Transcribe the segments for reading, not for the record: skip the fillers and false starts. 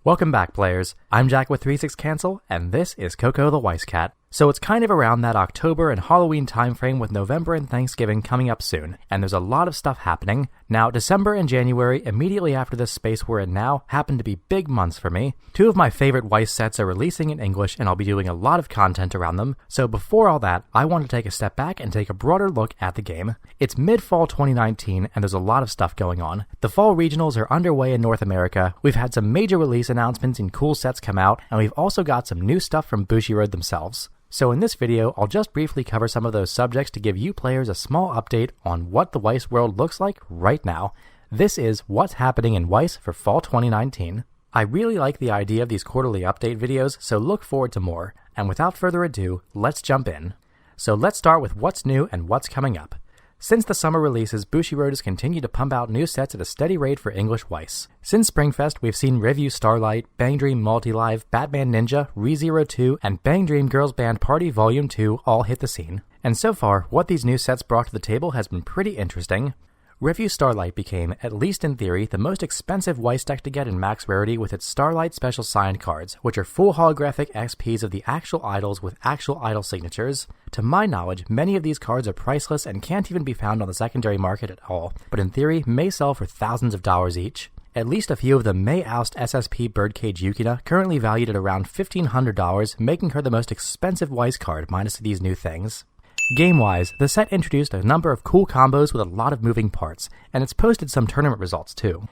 Welcome back, players. I'm Jack with 36 Cancel, and this is Coco the Weiss Cat. So it's kind of around that October and Halloween timeframe with November and Thanksgiving coming up soon, and there's a lot of stuff happening. Now, December and January, immediately after this space we're in now, happen to be big months for me. Two of my favorite Weiss sets are releasing in English, and I'll be doing a lot of content around them. So before all that, I want to take a step back and take a broader look at the game. It's mid-fall 2019, and there's a lot of stuff going on. The fall regionals are underway in North America, we've had some major release announcements and cool sets come out, and we've also got some new stuff from Bushi Road themselves. So in this video, I'll just briefly cover some of those subjects to give you players a small update on what the Weiss World looks like right now. This is what's happening in Weiss for fall 2019. I really like the idea of these quarterly update videos, so look forward to more. And without further ado, let's jump in. So let's start with what's new and what's coming up. Since the summer releases, Bushi Road has continued to pump out new sets at a steady rate for English Weiss. Since Springfest, we've seen Review Starlight, Bang Dream Multi-Live, Batman Ninja, ReZero 2, and Bang Dream Girls Band Party Volume 2 all hit the scene. And so far, what these new sets brought to the table has been pretty interesting. Review Starlight became, at least in theory, the most expensive Weiss deck to get in max rarity with its Starlight Special Signed cards, which are full holographic XPs of the actual idols with actual idol signatures. To my knowledge, many of these cards are priceless and can't even be found on the secondary market at all, but in theory may sell for thousands of dollars each. At least a few of them may oust SSP Birdcage Yukina, currently valued at around $1,500, making her the most expensive Weiss card minus these new things. Game-wise, the set introduced a number of cool combos with a lot of moving parts, and it's posted some tournament results too.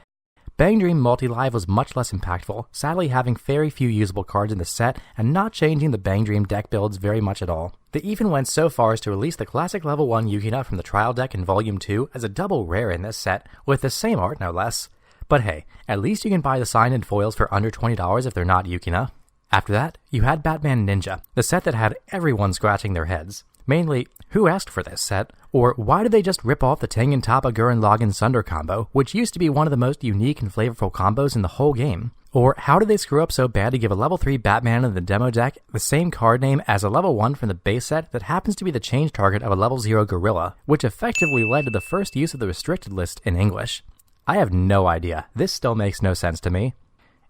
Bang Dream Multi-Live was much less impactful, sadly having very few usable cards in the set and not changing the Bang Dream deck builds very much at all. They even went so far as to release the classic level 1 Yukina from the trial deck in Volume 2 as a double rare in this set, with the same art no less. But hey, at least you can buy the signed and foils for under $20 if they're not Yukina. After that, you had Batman Ninja, the set that had everyone scratching their heads. Mainly, who asked for this set? Or why did they just rip off the Tengen Toppa Gurren Lagann Sunder combo, which used to be one of the most unique and flavorful combos in the whole game? Or how did they screw up so bad to give a level 3 Batman in the demo deck the same card name as a level 1 from the base set that happens to be the change target of a level 0 Gorilla, which effectively led to the first use of the restricted list in English? I have no idea. This still makes no sense to me.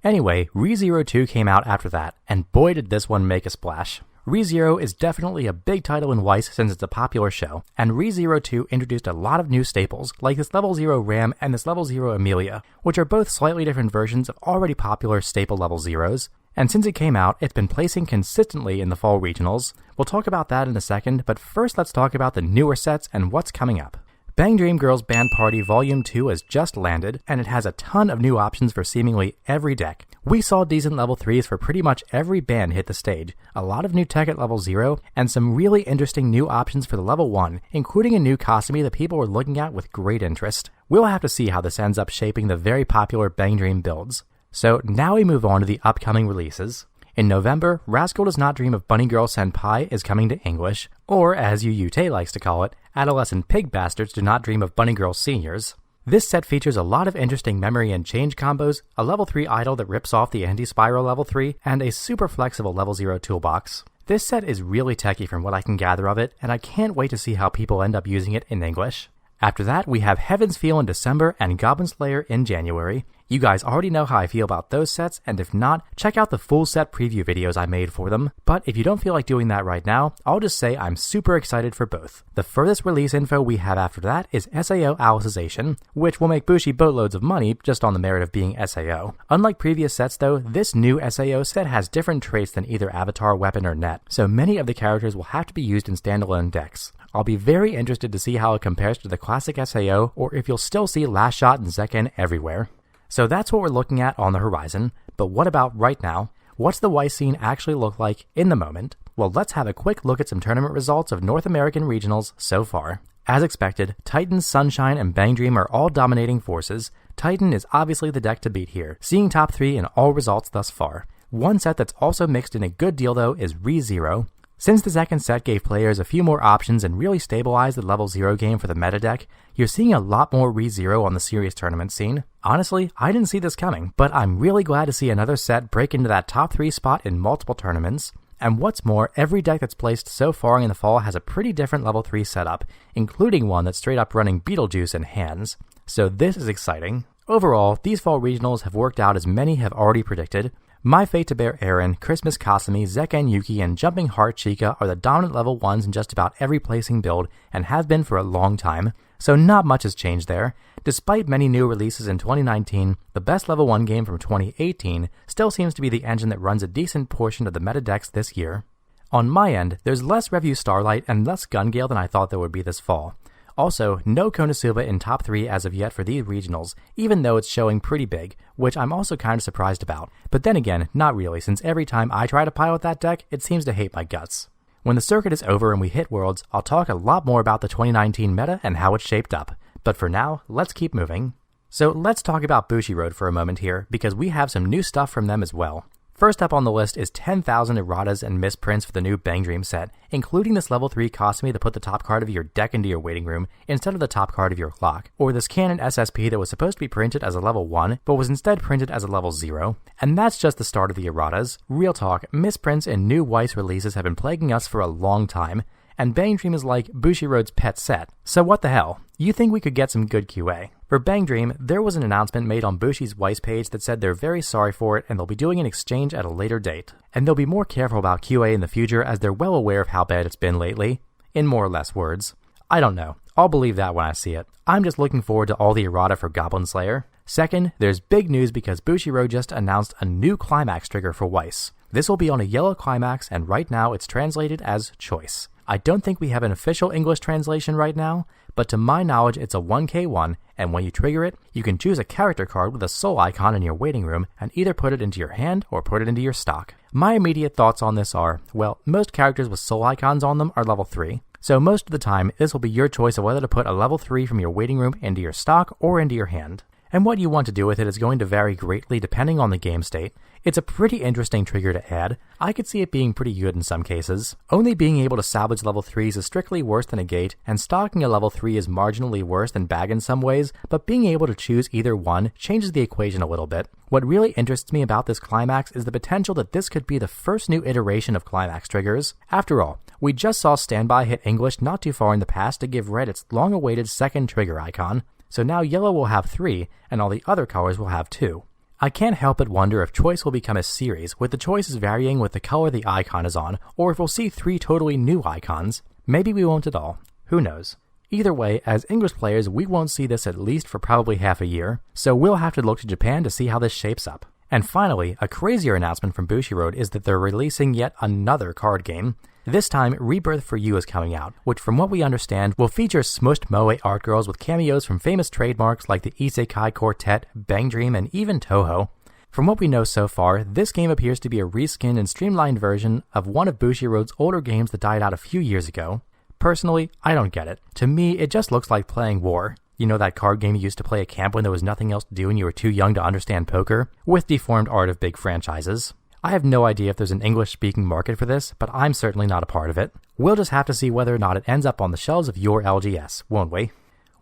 Anyway, ReZero 2 came out after that, and boy did this one make a splash. ReZero is definitely a big title in Weiss since it's a popular show, and ReZero 2 introduced a lot of new staples, like this level 0 Ram and this level 0 Amelia, which are both slightly different versions of already popular staple level 0s. And since it came out, it's been placing consistently in the fall regionals. We'll talk about that in a second, but first let's talk about the newer sets and what's coming up. Bang Dream Girls Band Party Volume 2 has just landed, and it has a ton of new options for seemingly every deck. We saw decent level 3s for pretty much every band hit the stage, a lot of new tech at level 0, and some really interesting new options for the level 1, including a new Kasumi that people were looking at with great interest. We'll have to see how this ends up shaping the very popular Bang Dream builds. So now we move on to the upcoming releases. In November, Rascal Does Not Dream of Bunny Girl Senpai is coming to English, or as Yu Tay likes to call it, Adolescent Pig Bastards Do Not Dream of Bunny Girl Seniors. This set features a lot of interesting memory and change combos, a level 3 idol that rips off the anti-spiral level 3, and a super flexible level 0 toolbox. This set is really techy from what I can gather of it, and I can't wait to see how people end up using it in English. After that, we have Heaven's Feel in December and Goblin Slayer in January. You guys already know how I feel about those sets, and if not, check out the full set preview videos I made for them. But if you don't feel like doing that right now, I'll just say I'm super excited for both. The furthest release info we have after that is SAO Alicization, which will make Bushi boatloads of money just on the merit of being SAO. Unlike previous sets though, this new SAO set has different traits than either avatar, weapon, or net, so many of the characters will have to be used in standalone decks. I'll be very interested to see how it compares to the classic SAO, or if you'll still see Last Shot and Zekken everywhere. So that's what we're looking at on the horizon, but what about right now? What's the Weiss scene actually look like in the moment? Well, let's have a quick look at some tournament results of North American regionals so far. As expected, Titan, Sunshine, and Bang Dream are all dominating forces. Titan is obviously the deck to beat here, seeing top 3 in all results thus far. One set that's also mixed in a good deal though is ReZero. Since the second set gave players a few more options and really stabilized the level 0 game for the meta deck, you're seeing a lot more ReZero on the serious tournament scene. Honestly, I didn't see this coming, but I'm really glad to see another set break into that top 3 spot in multiple tournaments. And what's more, every deck that's placed so far in the fall has a pretty different level 3 setup, including one that's straight up running Beetlejuice in hands. So this is exciting. Overall, these fall regionals have worked out as many have already predicted. My Fate to Bear Aaron, Christmas Kasumi, Zekken Yuki, and Jumping Heart Chica are the dominant level 1s in just about every placing build and have been for a long time, so not much has changed there. Despite many new releases in 2019, the best level 1 game from 2018 still seems to be the engine that runs a decent portion of the meta decks this year. On my end, there's less Review Starlight and less Gun Gale than I thought there would be this fall. Also, no Konosuba in top 3 as of yet for these regionals, even though it's showing pretty big, which I'm also kind of surprised about. But then again, not really, since every time I try to pilot that deck, it seems to hate my guts. When the circuit is over and we hit Worlds, I'll talk a lot more about the 2019 meta and how it's shaped up. But for now, let's keep moving. So let's talk about Bushiroad for a moment here, because we have some new stuff from them as well. First up on the list is 10,000 erratas and misprints for the new Bang Dream set, including this level 3 Kasumi that put the top card of your deck into your waiting room instead of the top card of your clock, or this Cannon SSP that was supposed to be printed as a level 1, but was instead printed as a level 0. And that's just the start of the erratas. Real talk, misprints in new Weiss releases have been plaguing us for a long time, and Bang Dream is like Bushiroad's pet set, so what the hell? You think we could get some good QA. For Bang Dream, there was an announcement made on Bushi's Weiss page that said they're very sorry for it and they'll be doing an exchange at a later date. And they'll be more careful about QA in the future as they're well aware of how bad it's been lately. In more or less words. I don't know. I'll believe that when I see it. I'm just looking forward to all the errata for Goblin Slayer. Second, there's big news because Bushi Road just announced a new Climax trigger for Weiss. This will be on a yellow Climax and right now it's translated as Choice. I don't think we have an official English translation right now, but to my knowledge it's a 1k1, and when you trigger it, you can choose a character card with a soul icon in your waiting room and either put it into your hand or put it into your stock. My immediate thoughts on this are, well, most characters with soul icons on them are level 3, so most of the time this will be your choice of whether to put a level 3 from your waiting room into your stock or into your hand. And what you want to do with it is going to vary greatly depending on the game state. It's a pretty interesting trigger to add. I could see it being pretty good in some cases. Only being able to salvage level 3s is strictly worse than a gate, and stocking a level 3 is marginally worse than bag in some ways, but being able to choose either one changes the equation a little bit. What really interests me about this Climax is the potential that this could be the first new iteration of Climax triggers. After all, we just saw Standby hit English not too far in the past to give red its long-awaited second trigger icon. So now yellow will have 3, and all the other colors will have 2. I can't help but wonder if Choice will become a series, with the choices varying with the color the icon is on, or if we'll see 3 totally new icons. Maybe we won't at all. Who knows? Either way, as English players, we won't see this at least for probably half a year, so we'll have to look to Japan to see how this shapes up. And finally, a crazier announcement from Bushi Road is that they're releasing yet another card game. This time, Rebirth for You is coming out, which from what we understand will feature smushed moe art girls with cameos from famous trademarks like the Isekai Quartet, Bang Dream, and even Toho. From what we know so far, this game appears to be a reskinned and streamlined version of one of Bushi Road's older games that died out a few years ago. Personally, I don't get it. To me, it just looks like playing War. You know that card game you used to play at camp when there was nothing else to do and you were too young to understand poker? With deformed art of big franchises. I have no idea if there's an English-speaking market for this, but I'm certainly not a part of it. We'll just have to see whether or not it ends up on the shelves of your LGS, won't we?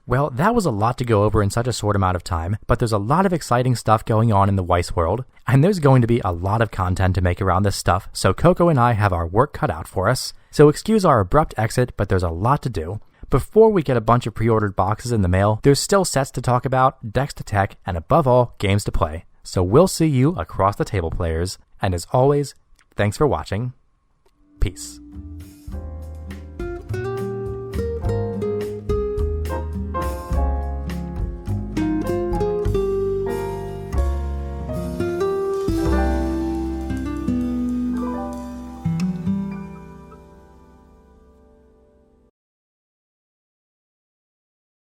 Well, that was a lot to go over in such a short amount of time, but there's a lot of exciting stuff going on in the Weiss World, and there's going to be a lot of content to make around this stuff, so Coco and I have our work cut out for us. So excuse our abrupt exit, but there's a lot to do. Before we get a bunch of pre-ordered boxes in the mail, there's still sets to talk about, decks to tech, and above all, games to play. So we'll see you across the table, players. And as always, thanks for watching. Peace.